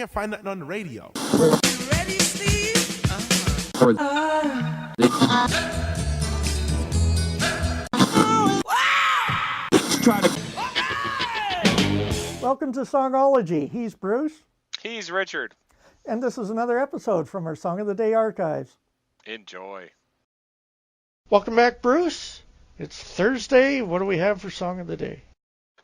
can't find nothing on the radio. You ready, Steve? Welcome to Songology. He's Bruce. He's Richard. And this is another episode from our Song of the Day archives. Enjoy. Welcome back, Bruce. It's Thursday. What do we have for Song of the Day?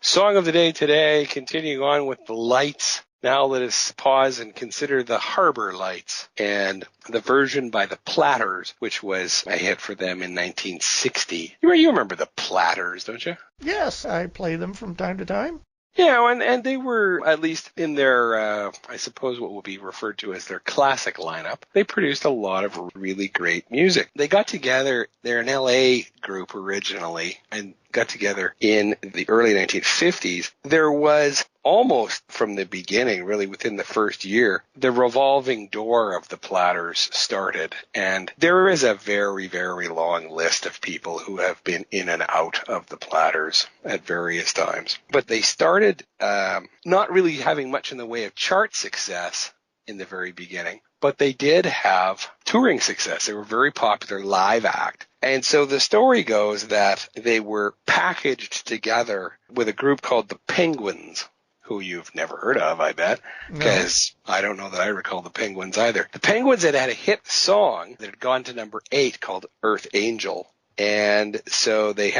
Song of the Day today, continuing on with the lights. Now let us pause and consider the Harbour lights and the version by the Platters, which was a hit for them in 1960. You remember the Platters, don't you? Yes, I play them from time to time. Yeah, and they were, at least in their, I suppose what would be referred to as their classic lineup, they produced a lot of really great music. They got together, they're an LA group originally, and got together in the early 1950s. There was almost from the beginning, really within the first year, the revolving door of the Platters started. And there is a very, very long list of people who have been in and out of the Platters at various times. But they started not really having much in the way of chart success in the very beginning, but they did have touring success. They were a very popular live act. And so the story goes that they were packaged together with a group called the Penguins, who you've never heard of, I bet, because I don't know that I recall the Penguins either. The Penguins had a hit song that had gone to number 8 called Earth Angel. And so they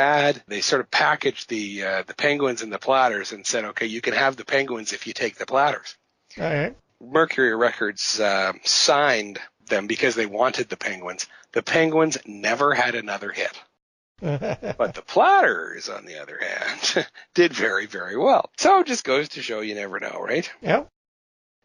sort of packaged the Penguins and the Platters and said, okay, you can have the Penguins if you take the Platters. All right. Mercury Records signed them because they wanted the Penguins. The Penguins never had another hit. But the Platters, on the other hand, did very, very well. So it just goes to show you never know, right? Yep.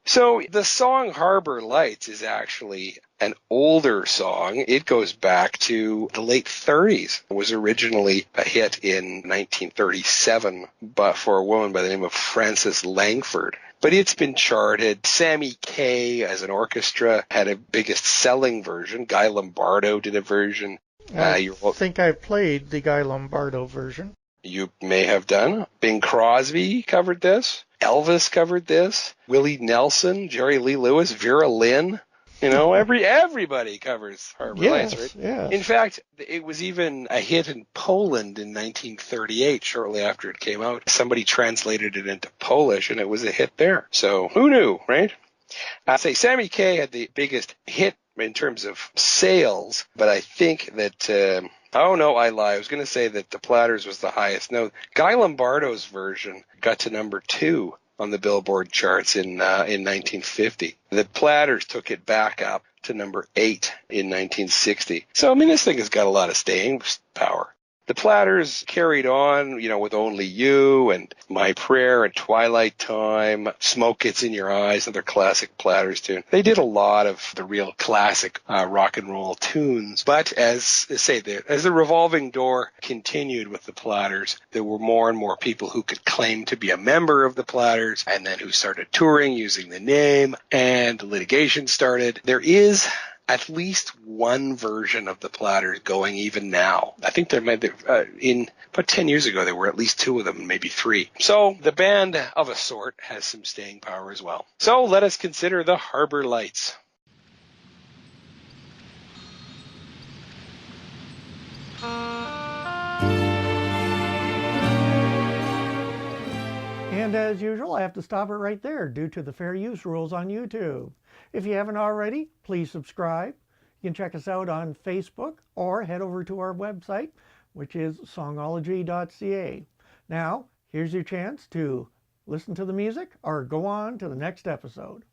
So the song Harbour Lights is actually an older song. It goes back to the late 30s. It was originally a hit in 1937 but for a woman by the name of Frances Langford. But it's been charted. Sammy Kaye, as an orchestra, had a biggest selling version. Guy Lombardo did a version. I think I've played the Guy Lombardo version. You may have done. Bing Crosby covered this. Elvis covered this. Willie Nelson, Jerry Lee Lewis, Vera Lynn. Everybody covers Harbour Lights, right? Yeah. In fact, it was even a hit in Poland in 1938, shortly after it came out. Somebody translated it into Polish, and it was a hit there. So who knew, right? I say Sammy Kaye had the biggest hit in terms of sales, but I think that oh, no, I lie. I was going to say that the Platters was the highest. No, Guy Lombardo's version got to number 2 on the Billboard charts in 1950. The Platters took it back up to number 8 in 1960. So, I mean, this thing has got a lot of staying power. The Platters carried on, with Only You and My Prayer and Twilight Time, Smoke Gets in Your Eyes, another classic Platters tune. They did a lot of the real classic rock and roll tunes. But as the revolving door continued with the Platters, there were more and more people who could claim to be a member of the Platters and then who started touring using the name, and litigation started. There is at least one version of the Platters going even now. I think there might be, in about 10 years ago, there were at least 2 of them, maybe 3. So the band of a sort has some staying power as well. So let us consider the Harbour Lights. And as usual, I have to stop it right there due to the fair use rules on YouTube. If you haven't already, please subscribe. You can check us out on Facebook or head over to our website, which is songology.ca. Now, here's your chance to listen to the music or go on to the next episode.